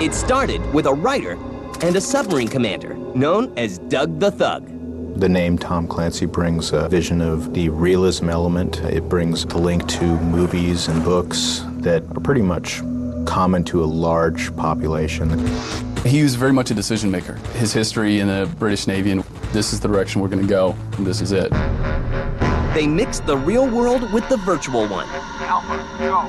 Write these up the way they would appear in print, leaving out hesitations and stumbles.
It started with a writer and a submarine commander known as Doug the Thug. The name Tom Clancy brings a vision of the realism element. It brings a link to movies and books that are pretty much common to a large population. He was very much a decision maker. His history in the British Navy, and this is the direction we're going to go, and this is it. They mixed the real world with the virtual one. Alpha, go.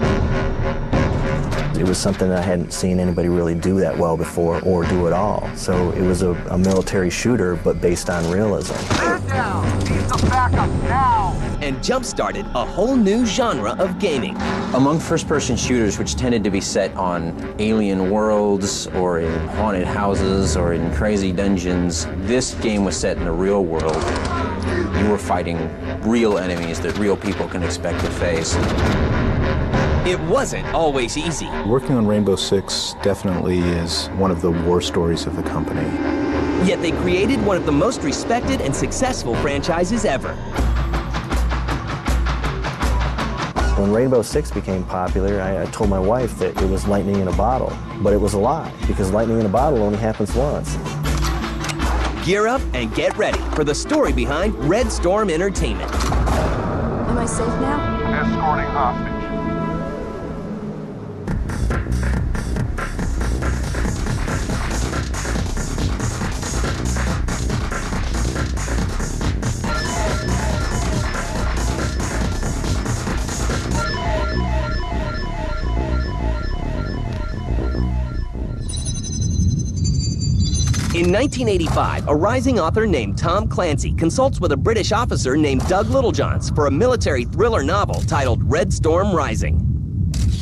It was something that I hadn't seen anybody really do that well before or do at all. So it was a military shooter, but based on realism. Man down! Need the backup now! And jump-started a whole new genre of gaming. Among first-person shooters, which tended to be set on alien worlds or in haunted houses or in crazy dungeons, this game was set in the real world. You were fighting real enemies that real people can expect to face. It wasn't always easy. Working on Rainbow Six definitely is one of the war stories of the company. Yet they created one of the most respected and successful franchises ever. When Rainbow Six became popular, I told my wife that it was lightning in a bottle, but it was a lie, because lightning in a bottle only happens once. Gear up and get ready for the story behind Red Storm Entertainment. Am I safe now? Escorting hostage. In 1985, a rising author named Tom Clancy consults with a British officer named Doug Littlejohns for a military thriller novel titled Red Storm Rising.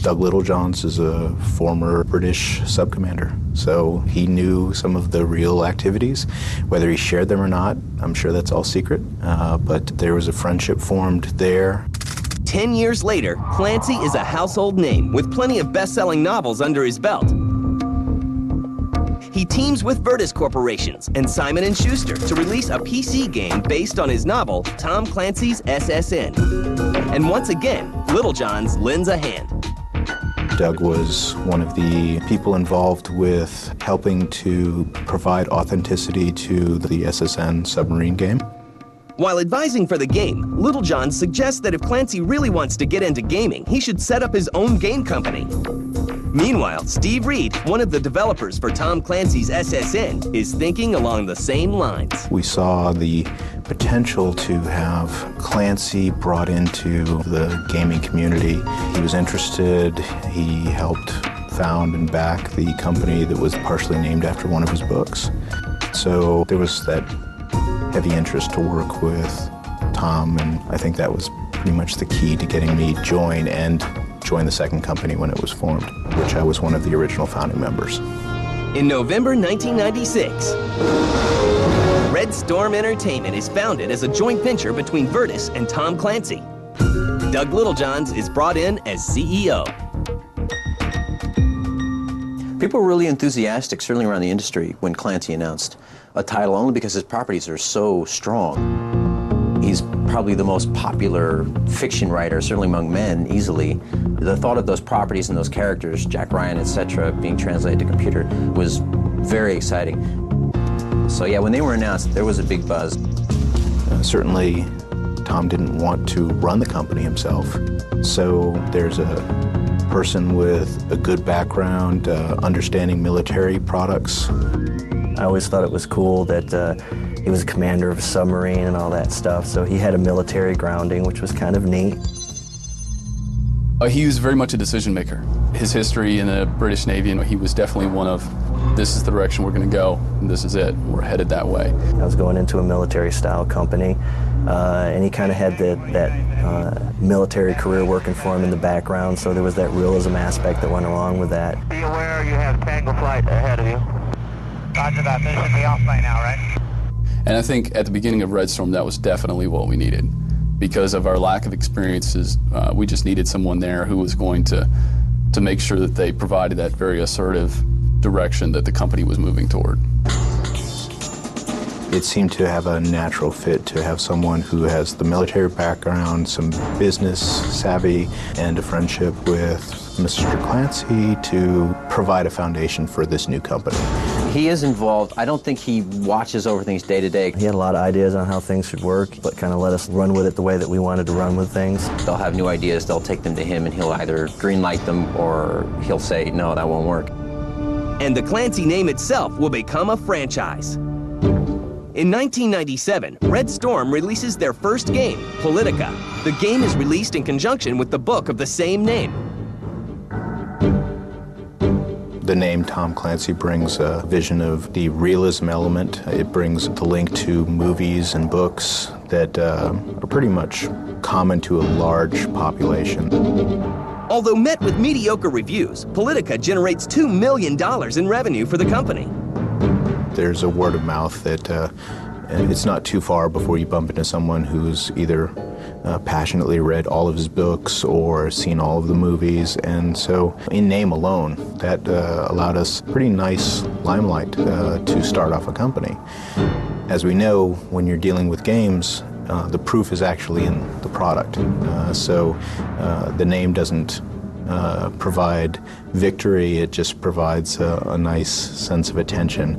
Doug Littlejohns is a former British subcommander, so he knew some of the real activities. Whether he shared them or not, I'm sure that's all secret, but there was a friendship formed there. 10 years later, Clancy is a household name with plenty of best-selling novels under his belt. He teams with Virtus Corporations and Simon Schuster to release a PC game based on his novel, Tom Clancy's SSN. And once again, Littlejohns lends a hand. Doug was one of the people involved with helping to provide authenticity to the SSN submarine game. While advising for the game, Littlejohns suggests that if Clancy really wants to get into gaming, he should set up his own game company. Meanwhile, Steve Reed, one of the developers for Tom Clancy's SSN, is thinking along the same lines. We saw the potential to have Clancy brought into the gaming community. He was interested. He helped found and back the company that was partially named after one of his books. So there was that heavy interest to work with Tom, and I think that was pretty much the key to getting me join the second company when it was formed, which I was one of the original founding members. In November 1996, Red Storm Entertainment is founded as a joint venture between Virtus and Tom Clancy. Doug Littlejohns is brought in as CEO. People were really enthusiastic, certainly around the industry, when Clancy announced a title, only because his properties are so strong. He's probably the most popular fiction writer, certainly among men, easily. The thought of those properties and those characters, Jack Ryan, etc., being translated to computer was very exciting. So yeah, when they were announced, there was a big buzz. Certainly, Tom didn't want to run the company himself. So there's a person with a good background, understanding military products. I always thought it was cool that he was a commander of a submarine and all that stuff, so he had a military grounding, which was kind of neat. He was very much a decision maker. His history in the British Navy, and he was definitely one of, this is the direction we're going to go, and this is it. We're headed that way. I was going into a military-style company, and he kind of had that military career working for him in the background, so there was that realism aspect that went along with that. Be aware you have Tango flight ahead of you. Roger that. This should be off by now, right? And I think at the beginning of Red Storm, that was definitely what we needed. Because of our lack of experiences, we just needed someone there who was going to make sure that they provided that very assertive direction that the company was moving toward. It seemed to have a natural fit to have someone who has the military background, some business savvy, and a friendship with Mr. Clancy to provide a foundation for this new company. He is involved. I don't think he watches over things day to day. He had a lot of ideas on how things should work, but kind of let us run with it the way that we wanted to run with things. They'll have new ideas, they'll take them to him, and he'll either greenlight them or he'll say, no, that won't work. And the Clancy name itself will become a franchise. In 1997, Red Storm releases their first game, Politica. The game is released in conjunction with the book of the same name. The name Tom Clancy brings a vision of the realism element. It brings the link to movies and books that are pretty much common to a large population. Although met with mediocre reviews, Politica generates $2 million in revenue for the company. There's a word of mouth that it's not too far before you bump into someone who's either passionately read all of his books or seen all of the movies, and so in name alone, that allowed us pretty nice limelight to start off a company. As we know, when you're dealing with games, the proof is actually in the product. So the name doesn't provide victory, it just provides a nice sense of attention.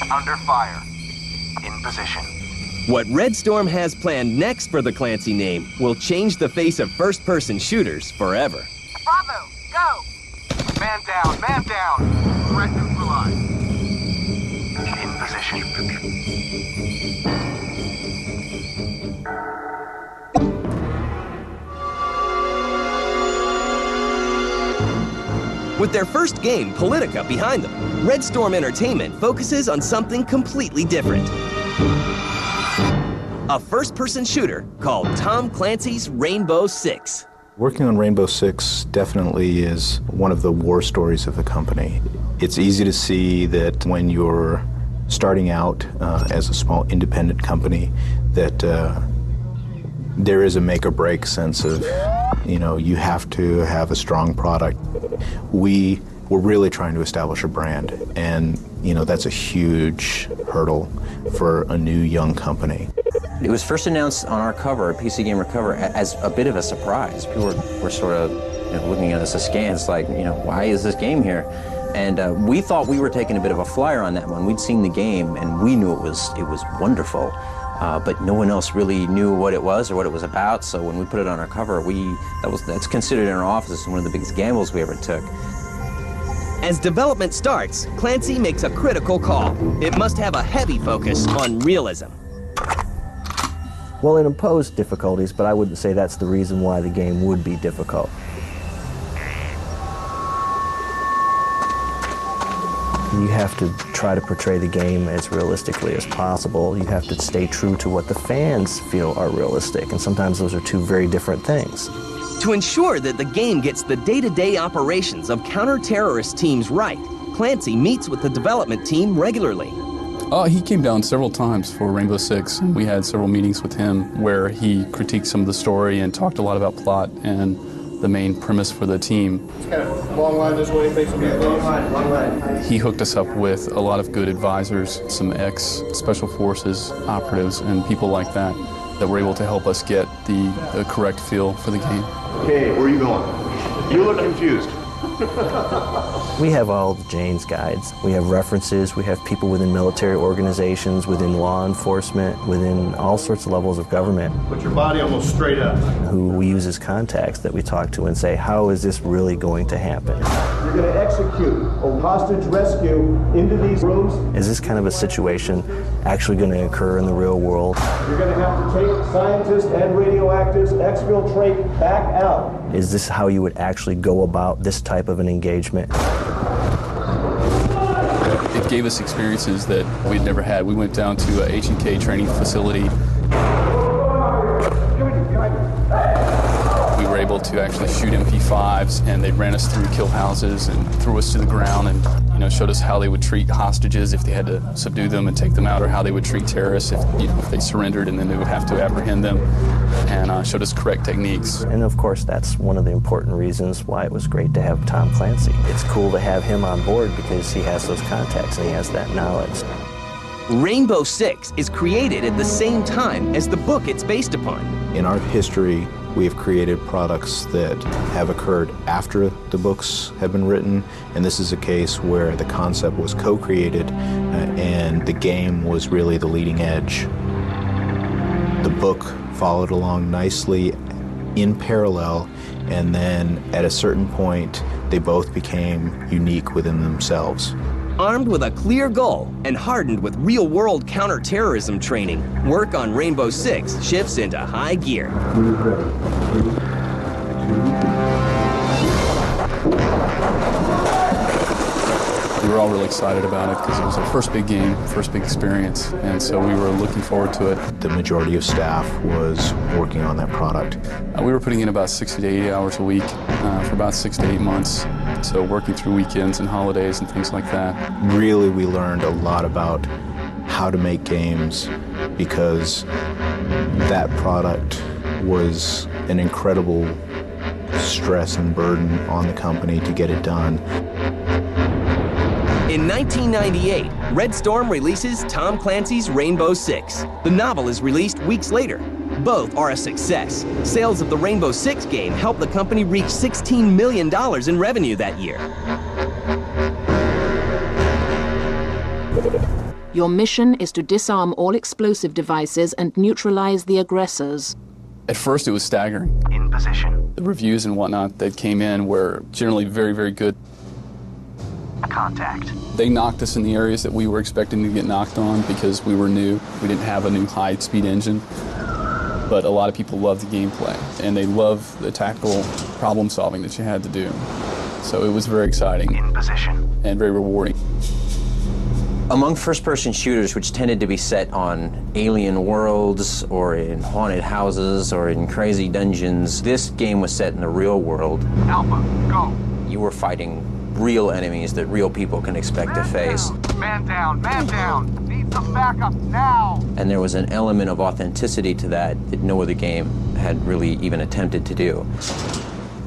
Under fire. In position. What Red Storm has planned next for the Clancy name will change the face of first-person shooters forever. Bravo, go! Man down, man down! Threat neutralized. In position. With their first game, Politica, behind them, Red Storm Entertainment focuses on something completely different. A first-person shooter called Tom Clancy's Rainbow Six. Working on Rainbow Six definitely is one of the war stories of the company. It's easy to see that when you're starting out as a small independent company that there is a make-or-break sense of, you have to have a strong product. We were really trying to establish a brand, and that's a huge hurdle for a new young company. It was first announced on our cover, PC Gamer cover, as a bit of a surprise. People were sort of looking at us askance, like, why is this game here? And we thought we were taking a bit of a flyer on that one. We'd seen the game, and we knew it was wonderful. But no one else really knew what it was or what it was about. So when we put it on our cover, that's considered in our office one of the biggest gambles we ever took. As development starts, Clancy makes a critical call. It must have a heavy focus on realism. Well, it imposed difficulties, but I wouldn't say that's the reason why the game would be difficult. You have to try to portray the game as realistically as possible. You have to stay true to what the fans feel are realistic, and sometimes those are two very different things. To ensure that the game gets the day-to-day operations of counter-terrorist teams right, Clancy meets with the development team regularly. He came down several times for Rainbow Six, and we had several meetings with him where he critiqued some of the story and talked a lot about plot and the main premise for the team. It's kind of long line this way, facing me. Long line. He hooked us up with a lot of good advisors, some ex-Special Forces operatives and people like that were able to help us get the correct feel for the game. Okay, where are you going? You look confused. We have all the Jane's guides. We have references. We have people within military organizations, within law enforcement, within all sorts of levels of government. Put your body almost straight up. Who we use as contacts that we talk to and say, how is this really going to happen? You're going to execute a hostage rescue into these rooms. Is this kind of a situation actually going to occur in the real world? You're going to have to take scientists and radioactives, exfiltrate back out. Is this how you would actually go about this type of an engagement? It gave us experiences that we'd never had. We went down to a H&K training facility. We were able to actually shoot MP5s, and they ran us through kill houses and threw us to the ground and showed us how they would treat hostages if they had to subdue them and take them out, or how they would treat terrorists if they surrendered and then they would have to apprehend them, and showed us correct techniques. And of course, that's one of the important reasons why it was great to have Tom Clancy. It's cool to have him on board because he has those contacts and he has that knowledge. Rainbow Six is created at the same time as the book it's based upon. In our history, We have created products that have occurred after the books have been written, and this is a case where the concept was co-created and the game was really the leading edge. The book followed along nicely in parallel, and then at a certain point, they both became unique within themselves. Armed with a clear goal and hardened with real-world counter-terrorism training, work on Rainbow Six shifts into high gear. We were all really excited about it because it was our first big game, first big experience, and so we were looking forward to it. The majority of staff was working on that product. We were putting in about 60 to 80 hours a week for about 6 to 8 months, so working through weekends and holidays and things like that. Really, we learned a lot about how to make games because that product was an incredible stress and burden on the company to get it done. In 1998, Red Storm releases Tom Clancy's Rainbow Six. The novel is released weeks later. Both are a success. Sales of the Rainbow Six game helped the company reach $16 million in revenue that year. Your mission is to disarm all explosive devices and neutralize the aggressors. At first, it was staggering. In position. The reviews and whatnot that came in were generally very, very good. Contact. They knocked us in the areas that we were expecting to get knocked on because we were new. We didn't have a new high-speed engine. But a lot of people loved the gameplay, and they loved the tactical problem solving that you had to do. So it was very exciting. In position. And very rewarding. Among first-person shooters, which tended to be set on alien worlds or in haunted houses or in crazy dungeons, this game was set in the real world. Alpha, go. You were fighting real enemies that real people can expect to face. Man down, man down. Need some backup now. And there was an element of authenticity to that no other game had really even attempted to do.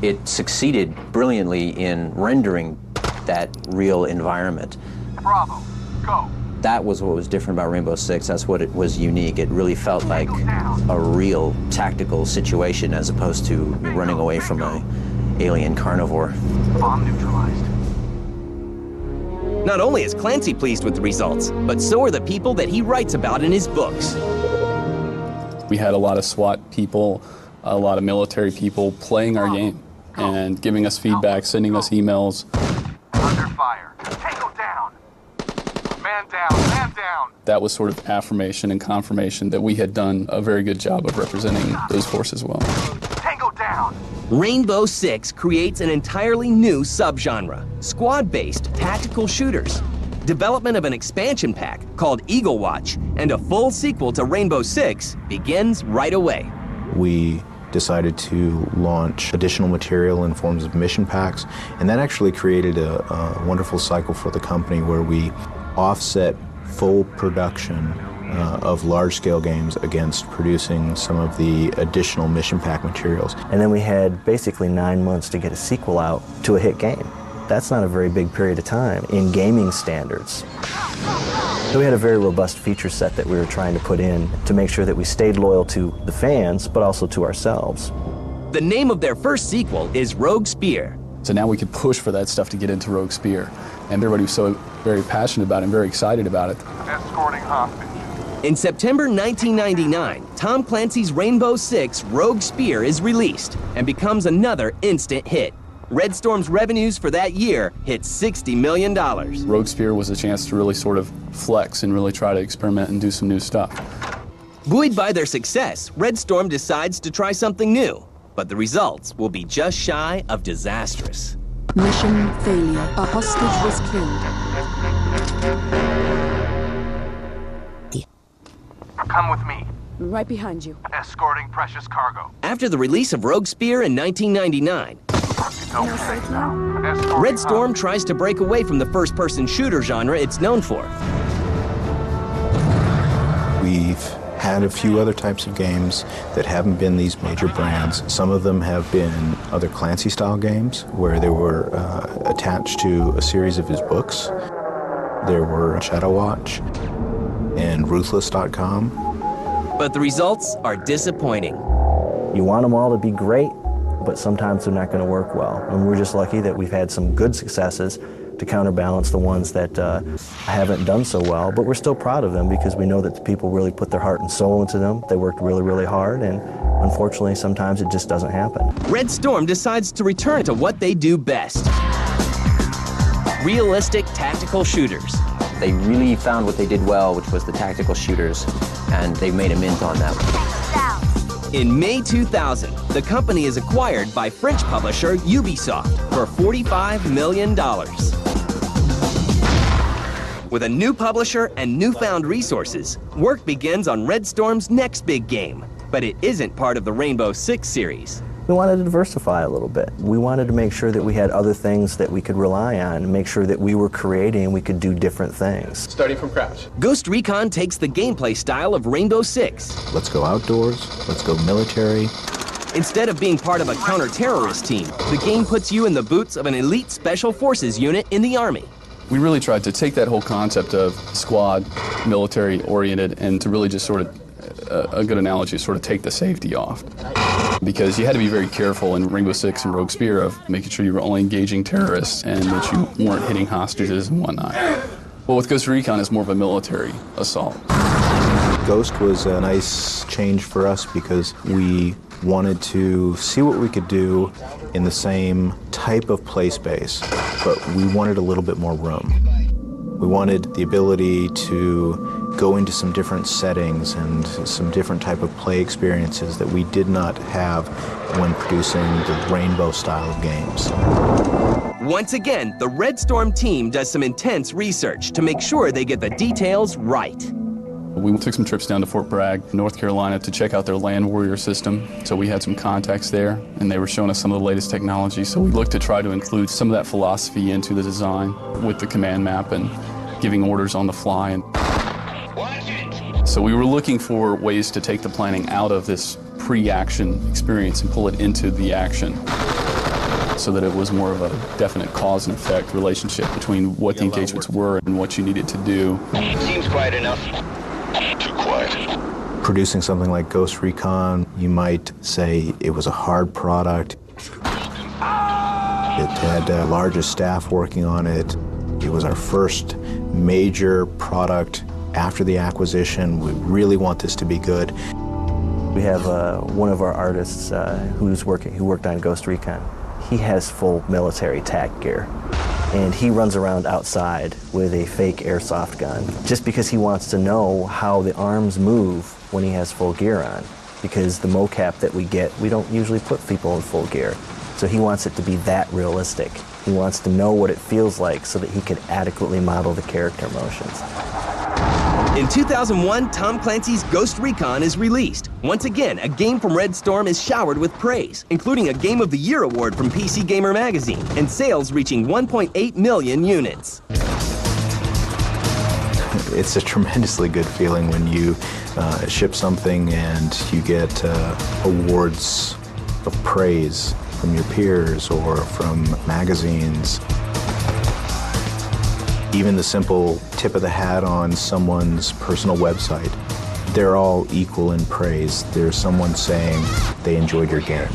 It succeeded brilliantly in rendering that real environment. Bravo, go. That was what was different about Rainbow Six. That's what it was unique. It really felt like a real tactical situation as opposed to running away from an alien carnivore. Bomb neutralized. Not only is Clancy pleased with the results, but so are the people that he writes about in his books. We had a lot of SWAT people, a lot of military people playing our game and giving us feedback, sending us emails. Under fire. Tango down. Man down, man down. That was sort of affirmation and confirmation that we had done a very good job of representing those forces well. Tango down. Rainbow Six creates an entirely new subgenre, squad-based tactical shooters. Development of an expansion pack called Eagle Watch and a full sequel to Rainbow Six begins right away. We decided to launch additional material in forms of mission packs, and that actually created a wonderful cycle for the company where we offset full production of large-scale games against producing some of the additional mission pack materials. And then we had basically 9 months to get a sequel out to a hit game. That's not a very big period of time in gaming standards. So we had a very robust feature set that we were trying to put in to make sure that we stayed loyal to the fans, but also to ourselves. The name of their first sequel is Rogue Spear. So now we could push for that stuff to get into Rogue Spear. And everybody was so very passionate about it and very excited about it. Escorting hostage. In September 1999, Tom Clancy's Rainbow Six Rogue Spear is released and becomes another instant hit. Red Storm's revenues for that year hit $60 million. Rogue Spear was a chance to really sort of flex and really try to experiment and do some new stuff. Buoyed by their success, Red Storm decides to try something new, but the results will be just shy of disastrous. Mission failure. A hostage was killed. Come with me. Right behind you. Escorting precious cargo. After the release of Rogue Spear in 1999, Okay. Red Storm tries to break away from the first-person shooter genre it's known for. We've had a few other types of games that haven't been these major brands. Some of them have been other Clancy-style games where they were attached to a series of his books. There were Shadow Watch and Ruthless.com. But the results are disappointing. You want them all to be great, but sometimes they're not going to work well. And we're just lucky that we've had some good successes to counterbalance the ones that haven't done so well, but we're still proud of them because we know that the people really put their heart and soul into them. They worked really, really hard, and unfortunately, sometimes it just doesn't happen. Red Storm decides to return to what they do best. Realistic tactical shooters. They really found what they did well, which was the tactical shooters, and they made a mint on that. In May 2000, the company is acquired by French publisher Ubisoft for $45 million. With a new publisher and newfound resources, work begins on Red Storm's next big game, but it isn't part of the Rainbow Six series. We wanted to diversify a little bit. We wanted to make sure that we had other things that we could rely on, and make sure that we were creating and we could do different things. Starting from crouch. Ghost Recon takes the gameplay style of Rainbow Six. Let's go outdoors, let's go military. Instead of being part of a counter-terrorist team, the game puts you in the boots of an elite special forces unit in the Army. We really tried to take that whole concept of squad, military-oriented, and to really just sort of, a good analogy is sort of take the safety off. Because you had to be very careful in Rainbow Six and Rogue Spear of making sure you were only engaging terrorists and that you weren't hitting hostages and whatnot. Well, with Ghost Recon, it's more of a military assault. Ghost was a nice change for us because we wanted to see what we could do in the same type of play space, but we wanted a little bit more room. We wanted the ability to go into some different settings and some different type of play experiences that we did not have when producing the Rainbow style of games. Once again, the Red Storm team does some intense research to make sure they get the details right. We took some trips down to Fort Bragg, North Carolina, to check out their land warrior system. So we had some contacts there, and they were showing us some of the latest technology. So we looked to try to include some of that philosophy into the design with the command map and giving orders on the fly. So we were looking for ways to take the planning out of this pre-action experience and pull it into the action, so that it was more of a definite cause and effect relationship between what the engagements were and what you needed to do. Seems quiet enough. Too quiet. Producing something like Ghost Recon, you might say it was a hard product. It had the largest staff working on it. It was our first major product after the acquisition. We really want this to be good. We have one of our artists who worked on Ghost Recon. He has full military tac gear, and he runs around outside with a fake airsoft gun just because he wants to know how the arms move when he has full gear on, because the mocap that we get, we don't usually put people in full gear. So he wants it to be that realistic. He wants to know what it feels like so that he can adequately model the character motions. In 2001, Tom Clancy's Ghost Recon is released. Once again, a game from Red Storm is showered with praise, including a Game of the Year award from PC Gamer magazine, and sales reaching 1.8 million units. It's a tremendously good feeling when you ship something and you get awards of praise from your peers or from magazines. Even the simple tip of the hat on someone's personal website, they're all equal in praise. There's someone saying they enjoyed your game.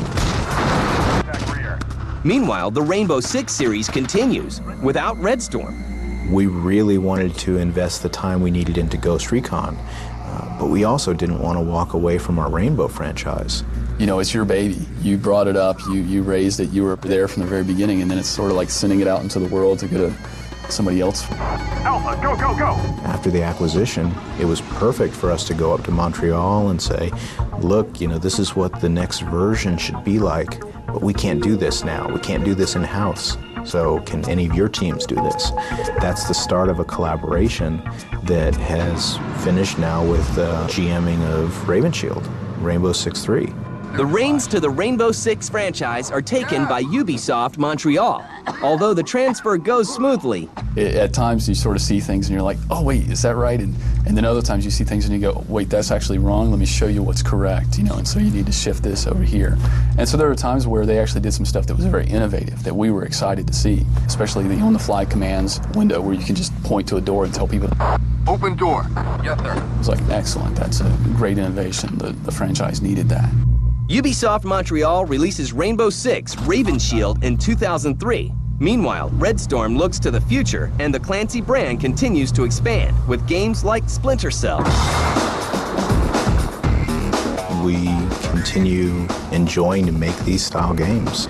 Meanwhile, the Rainbow Six series continues without Red Storm. We really wanted to invest the time we needed into Ghost Recon, but we also didn't want to walk away from our Rainbow franchise. You know, it's your baby. You brought it up, you raised it, you were there from the very beginning, and then it's sort of like sending it out into the world to get somebody else. Alpha, go, go, go! After the acquisition, it was perfect for us to go up to Montreal and say, look, you know, this is what the next version should be like, but we can't do this now. We can't do this in-house. So can any of your teams do this? That's the start of a collaboration that has finished now with the GMing of Raven Shield, Rainbow Six 3. The reins to the Rainbow Six franchise are taken by Ubisoft Montreal. Although the transfer goes smoothly, At times you sort of see things and you're like, oh wait, is that right? And then other times you see things and you go, wait, that's actually wrong. Let me show you what's correct, you know, and so you need to shift this over here. And so there were times where they actually did some stuff that was very innovative that we were excited to see, especially the on-the-fly commands window where you can just point to a door and tell people. Open door. Yes, sir. It was like, excellent, that's a great innovation. The franchise needed that. Ubisoft Montreal releases Rainbow Six Raven Shield in 2003. Meanwhile, Red Storm looks to the future, and the Clancy brand continues to expand with games like Splinter Cell. We continue enjoying to make these style games.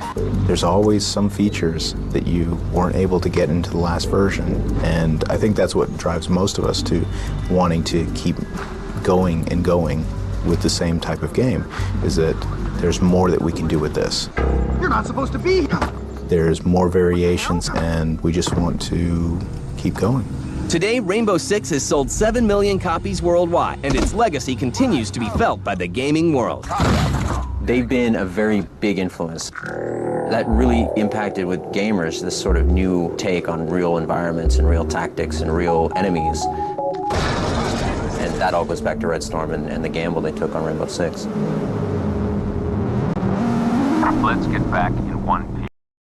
There's always some features that you weren't able to get into the last version, and I think that's what drives most of us to wanting to keep going and going with the same type of game, is that there's more that we can do with this. You're not supposed to be here. There's more variations, and we just want to keep going. Today, Rainbow Six has sold 7 million copies worldwide, and its legacy continues to be felt by the gaming world. They've been a very big influence. That really impacted with gamers this sort of new take on real environments and real tactics and real enemies. And that all goes back to Red Storm and the gamble they took on Rainbow Six. Let's get back in